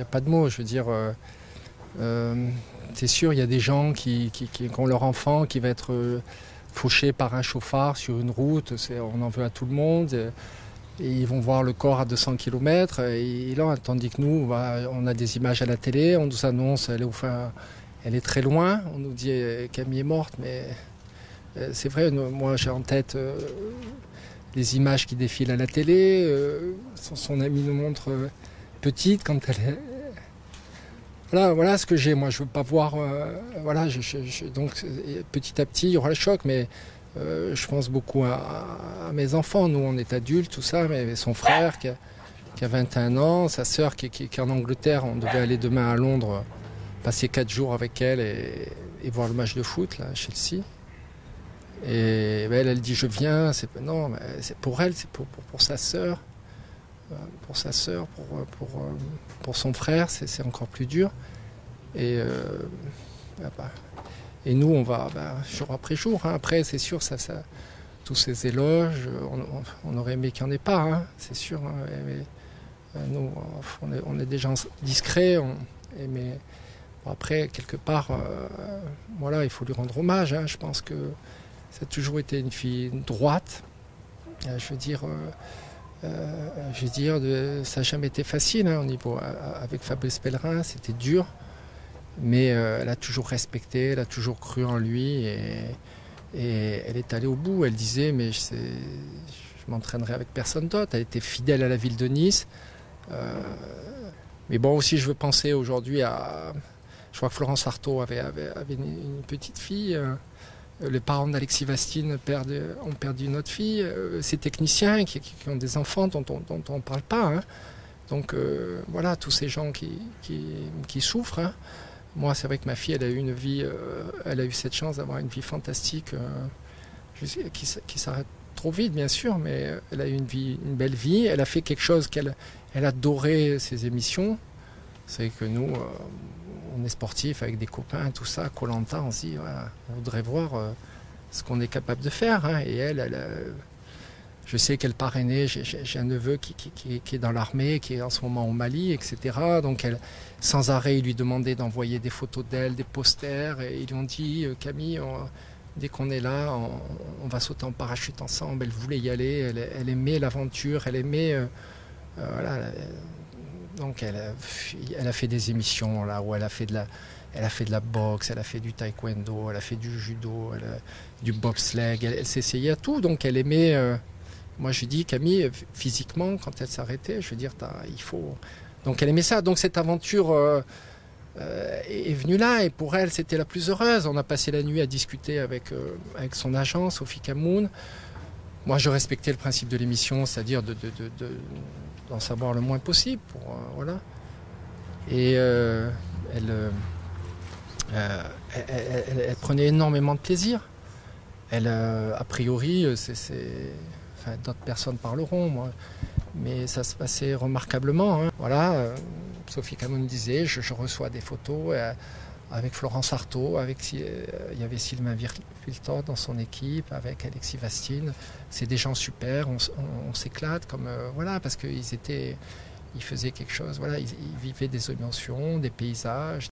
a pas de mots. Je veux dire, c'est sûr, il y a des gens qui ont leur enfant qui va être fauché par un chauffard sur une route. On en veut à tout le monde. Et ils vont voir le corps à 200 km. Et là, tandis que nous, on a des images à la télé, on nous annonce, elle est très loin. On nous dit Camille est morte, mais c'est vrai, moi j'ai en tête les images qui défilent à la télé. Son ami nous montre petite quand elle est... Voilà ce que j'ai. Moi, je veux pas voir... donc, petit à petit, il y aura le choc, mais je pense beaucoup à mes enfants. Nous, on est adultes, tout ça, mais son frère qui a 21 ans, sa sœur qui est en Angleterre. On devait aller demain à Londres, passer 4 jours avec elle et voir le match de foot là, à Chelsea. Et elle dit je viens. Non, c'est pour elle, c'est pour sa sœur. Pour sa sœur, pour son frère, c'est encore plus dur. Et nous, on va jour après jour. Hein. Après, c'est sûr, tous ces éloges, on aurait aimé qu'il n'y en ait pas, hein, c'est sûr. Hein. Mais, nous, on est des gens discrets. Mais après, quelque part, voilà, il faut lui rendre hommage. Hein. Je pense que ça a toujours été une fille droite. Je veux dire, ça n'a jamais été facile hein, au niveau avec Fabrice Pellerin, c'était dur, mais elle a toujours respecté, elle a toujours cru en lui et elle est allée au bout. Elle disait mais je m'entraînerai avec personne d'autre. Elle était fidèle à la ville de Nice. Mais bon aussi je veux penser aujourd'hui je crois que Florence Artaud avait une petite fille. Les parents d'Alexis Vastine ont perdu une autre fille. Ces techniciens qui ont des enfants dont on ne parle pas. Hein. Donc voilà, tous ces gens qui souffrent. Hein. Moi, c'est vrai que ma fille, elle a eu une vie, elle a eu cette chance d'avoir une vie fantastique qui s'arrête trop vite, bien sûr, mais elle a eu une belle vie. Elle a fait quelque chose elle adorait ses émissions. C'est que nous... on est sportif avec des copains, tout ça, Koh-Lanta, on se dit, voilà, on voudrait voir ce qu'on est capable de faire. Hein. Et je sais qu'elle parrainait, j'ai un neveu qui est dans l'armée, qui est en ce moment au Mali, etc. Donc sans arrêt, il lui demandait d'envoyer des photos d'elle, des posters. Et ils lui ont dit, Camille, dès qu'on est là, on va sauter en parachute ensemble. Elle voulait y aller, elle aimait l'aventure, elle aimait... voilà. Donc elle a fait des émissions là où elle a fait de la boxe, elle a fait du taekwondo, elle a fait du judo, du bobsleigh, elle s'essayait à tout. Donc elle aimait. Moi je dis Camille, physiquement quand elle s'arrêtait, je veux dire il faut. Donc elle aimait ça. Donc cette aventure est venue là et pour elle c'était la plus heureuse. On a passé la nuit à discuter avec son agent Sophie Camoun. Moi, je respectais le principe de l'émission, c'est-à-dire d'en savoir le moins possible. Voilà. Et elle prenait énormément de plaisir. Elle, a priori, enfin, d'autres personnes parleront, moi, mais ça se passait remarquablement. Hein. Voilà, Sophie Camoun disait, je reçois des photos avec Florence Artaud, il y avait Sylvain Wiltord dans son équipe, avec Alexis Vastine. C'est des gens super, on s'éclate voilà, parce qu'ils faisaient quelque chose, voilà, ils vivaient des émotions, des paysages.